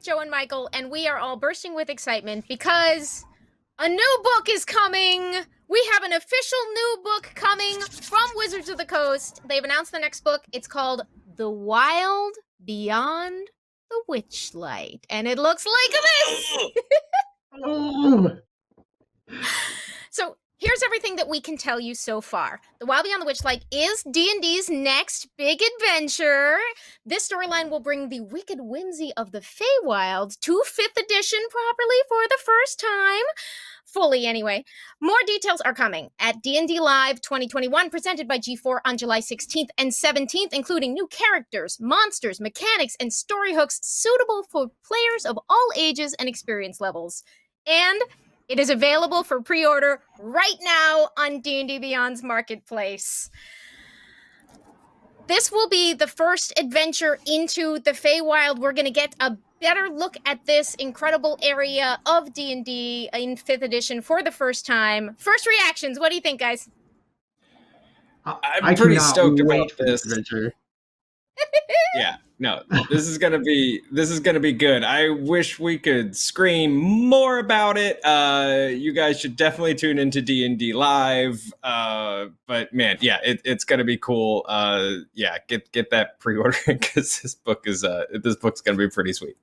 Joe and Michael, and we are all bursting with excitement because a new book is coming! We have an official new book coming from Wizards of the Coast. They've announced the next book. It's called The Wild Beyond the Witchlight, and it looks like this! So, here's everything that we can tell you so far. The Wild Beyond the Witchlight is D&D's next big adventure. This storyline will bring the wicked whimsy of the Feywild to 5th edition properly for the first time. Fully, anyway. More details are coming at D&D Live 2021, presented by G4 on July 16th and 17th, including new characters, monsters, mechanics, and story hooks suitable for players of all ages and experience levels. And it is available for pre-order right now on D&D Beyond's marketplace. This will be the first adventure into the Feywild. We're going to get a better look at this incredible area of D&D in 5th edition for the first time. First reactions, what do you think, guys? I'm pretty stoked about this adventure. Yeah, no, this is gonna be good. I wish we could scream more about it. You guys should definitely tune into D&D Live. But man, yeah, it's gonna be cool. Yeah, get that pre-order because this book's gonna be pretty sweet.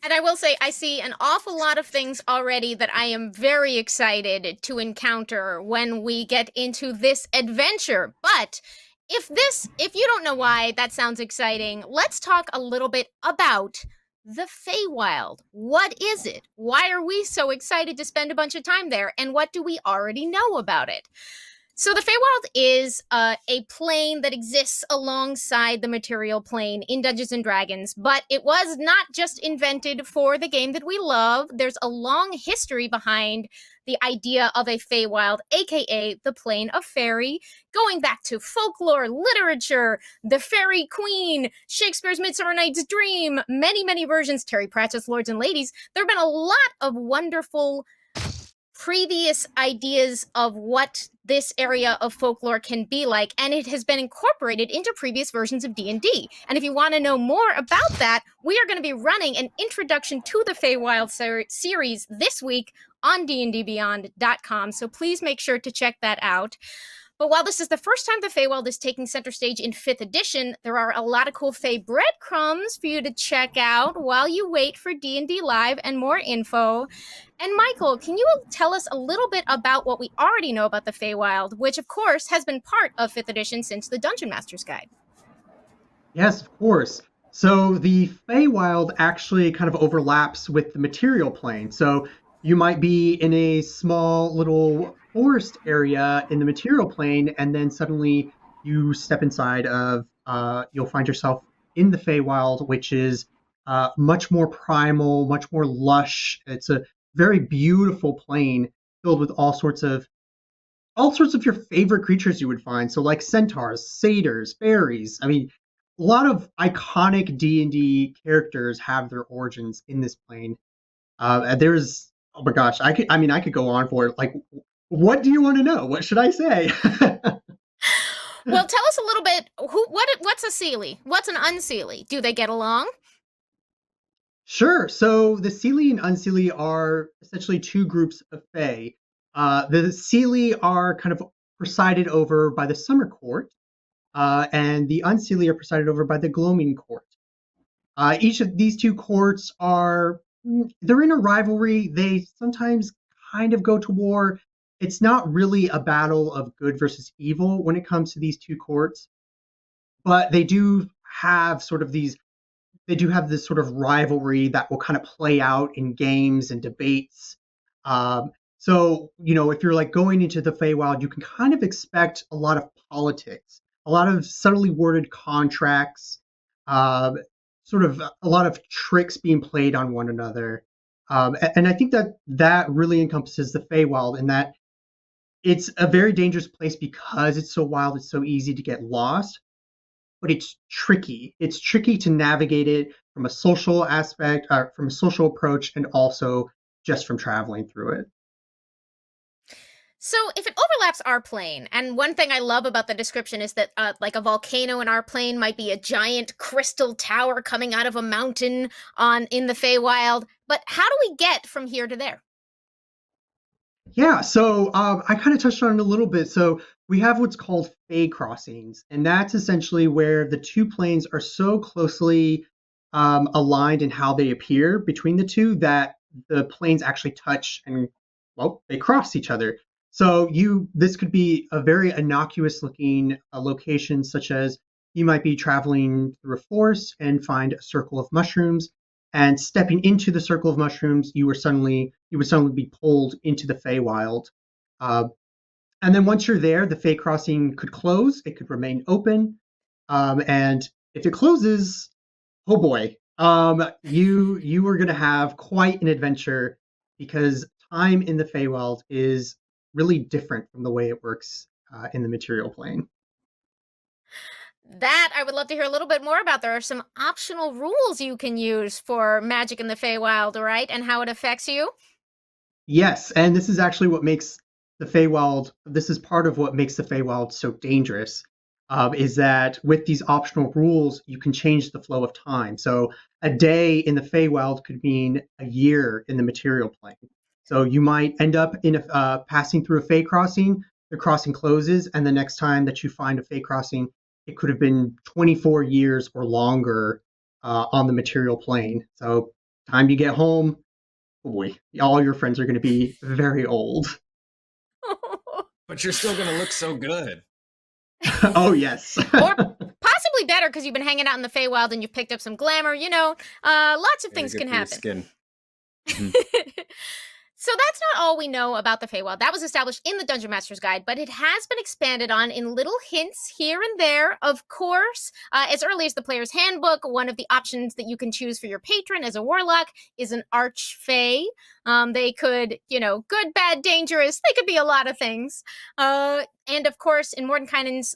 And I will say, I see an awful lot of things already that I am very excited to encounter when we get into this adventure. But if you don't know why that sounds exciting, let's talk a little bit about the Feywild. What is it? Why are we so excited to spend a bunch of time there? And what do we already know about it? So the Feywild is a plane that exists alongside the material plane in Dungeons & Dragons, but it was not just invented for the game that we love. There's a long history behind the idea of a Feywild, aka the plane of fairy, going back to folklore, literature, the Fairy Queen, Shakespeare's Midsummer Night's Dream, many, many versions, Terry Pratchett's Lords and Ladies. There have been a lot of wonderful previous ideas of what this area of folklore can be like, and it has been incorporated into previous versions of D&D. And if you want to know more about that, we are going to be running an Introduction to the Feywild series this week on dndbeyond.com, so please make sure to check that out. But while this is the first time the Feywild is taking center stage in 5th edition, there are a lot of cool Fey breadcrumbs for you to check out while you wait for D&D Live and more info. And Michael, can you tell us a little bit about what we already know about the Feywild, which of course has been part of 5th edition since the Dungeon Master's Guide? Yes, of course. So the Feywild actually kind of overlaps with the material plane. So you might be in a small little forest area in the material plane, and then suddenly you step inside of, you'll find yourself in the Feywild, which is much more primal, much more lush. It's a very beautiful plane filled with all sorts of your favorite creatures you would find. So like centaurs, satyrs, fairies. I mean, a lot of iconic D&D characters have their origins in this plane. There's, oh my gosh, I could go on for it. Like, what do you want to know? What should I say? Well, tell us a little bit. What's a Seelie? What's an Unseelie? Do they get along? Sure. So the Seelie and Unseelie are essentially two groups of Fae. The Seelie are kind of presided over by the Summer Court, and the Unseelie are presided over by the Gloaming Court. Each of these two courts they're in a rivalry. They sometimes kind of go to war. It's not really a battle of good versus evil when it comes to these two courts, but they do have this sort of rivalry that will kind of play out in games and debates. So, if you're like going into the Feywild, you can kind of expect a lot of politics, a lot of subtly worded contracts, uh, sort of a lot of tricks being played on one another. And I think that really encompasses the Feywild, in that it's a very dangerous place because it's so wild, it's so easy to get lost, but it's tricky. It's tricky to navigate it from a social aspect, from a social approach, and also just from traveling through it. So if it overlaps our plane, and one thing I love about the description is that like a volcano in our plane might be a giant crystal tower coming out of a mountain in the Feywild, but how do we get from here to there? Yeah, so I kind of touched on it a little bit. So we have what's called Fey crossings, and that's essentially where the two planes are so closely aligned in how they appear between the two that the planes actually touch and, well, they cross each other. So this could be a very innocuous looking location, such as you might be traveling through a forest and find a circle of mushrooms, and stepping into the circle of mushrooms, you would suddenly be pulled into the Feywild. Uh, and then once you're there, the Fey crossing could close, it could remain open, and if it closes, oh boy, you are going to have quite an adventure, because time in the Feywild is really different from the way it works in the material plane. That I would love to hear a little bit more about. There are some optional rules you can use for magic in the Feywild, right? And how it affects you. Yes, and this is actually what makes the Feywild. This is part of what makes the Feywild so dangerous. Is that with these optional rules, you can change the flow of time. So a day in the Feywild could mean a year in the material plane. So you might end up passing through a Fey crossing. The crossing closes, and the next time that you find a Fey crossing, it could have been 24 years or longer on the material plane. So time you get home, oh boy, all your friends are going to be very old. But you're still going to look so good. Oh, yes. Or possibly better because you've been hanging out in the Feywild and you've picked up some glamour. Lots of things can happen. Skin. Mm-hmm. So that's not all we know about the Feywild. That was established in the Dungeon Master's Guide, but it has been expanded on in little hints here and there. Of course, as early as the Player's Handbook, one of the options that you can choose for your patron as a warlock is an archfey. They could, good, bad, dangerous. They could be a lot of things. And of course, in Mordenkainen's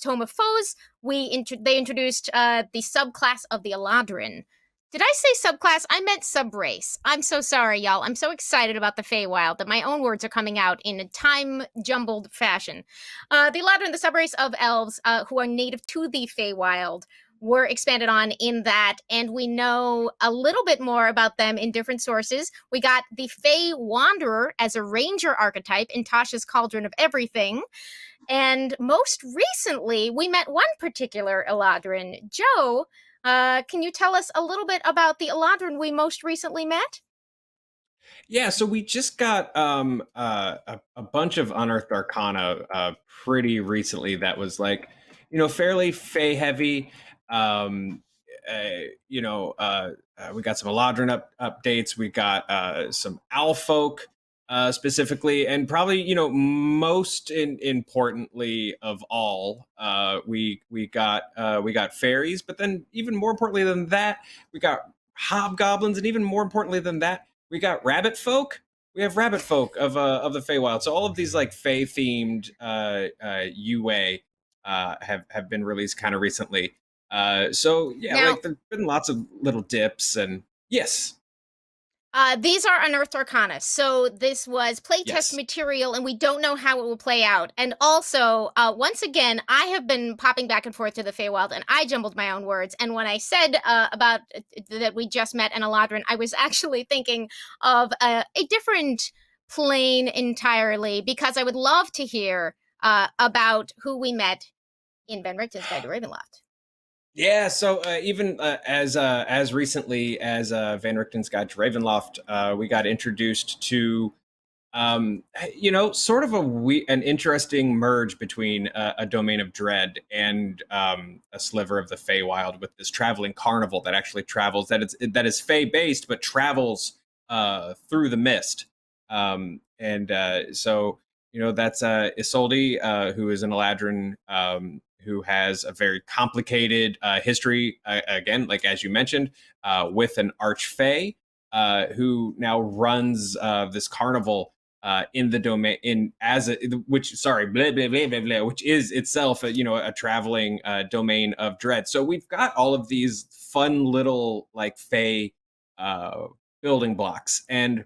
Tome of Foes, they introduced the subclass of the Eladrin. Did I say subclass? I meant subrace. I'm so sorry, y'all. I'm so excited about the Feywild that my own words are coming out in a time-jumbled fashion. The Eladrin, the subrace of elves who are native to the Feywild, were expanded on in that, and we know a little bit more about them in different sources. We got the Fey Wanderer as a ranger archetype in Tasha's Cauldron of Everything. And most recently, we met one particular Eladrin, Joe. Can you tell us a little bit about the Eladrin we most recently met? Yeah, so we just got a bunch of Unearthed Arcana pretty recently that was like, fairly Fey heavy. We got some Eladrin updates. We got some Alfolk specifically, and probably most importantly of all, we got fairies. But then even more importantly than that, we got hobgoblins, and even more importantly than that, we got rabbit folk. We have rabbit folk of the Feywild. So all of these like Fey themed UA have been released kind of recently. So yeah, now, there's been lots of little dips, and yes. These are Unearthed Arcana, so this was playtest material, and we don't know how it will play out. And also, once again, I have been popping back and forth to the Feywild, and I jumbled my own words. And when I said about that we just met an Eladrin, I was actually thinking of a different plane entirely, because I would love to hear about who we met in Ben Richton's Guide to Ravenloft. Yeah, so even as recently as Van Richten's Guide to Ravenloft, we got introduced to, sort of an interesting merge between a Domain of Dread and a sliver of the Feywild, with this traveling carnival that actually travels, that is Fey based but travels through the mist. So that's Isolde, who is an Eladrin, who has a very complicated history, again, like as you mentioned, with an archfey, who now runs this carnival in the domain which is itself a traveling domain of dread. So we've got all of these fun little like fey building blocks. And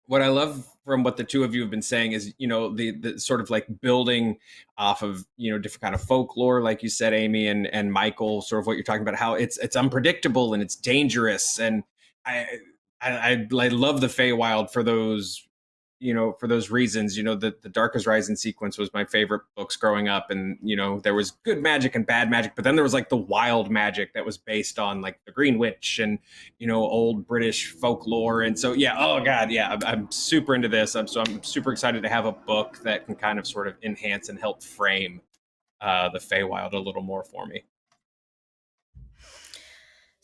what I love from what the two of you have been saying is, the sort of like building off of, different kind of folklore, like you said, Amy and Michael, sort of what you're talking about, how it's unpredictable and it's dangerous. And I love the Feywild for those, for those reasons. The Darkest Rising sequence was my favorite books growing up, and there was good magic and bad magic, but then there was like the wild magic that was based on like the Green Witch and old British folklore. And so I'm super into this. I'm super excited to have a book that can kind of sort of enhance and help frame the Feywild a little more for me.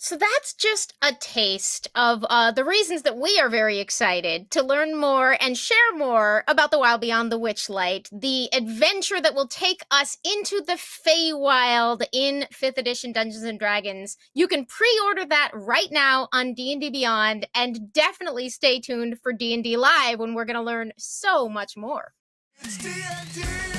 So that's just a taste of the reasons that we are very excited to learn more and share more about the Wild Beyond the Witchlight, the adventure that will take us into the Feywild in 5th edition Dungeons & Dragons. You can pre-order that right now on D&D Beyond, and definitely stay tuned for D&D Live when we're going to learn so much more. It's D&D!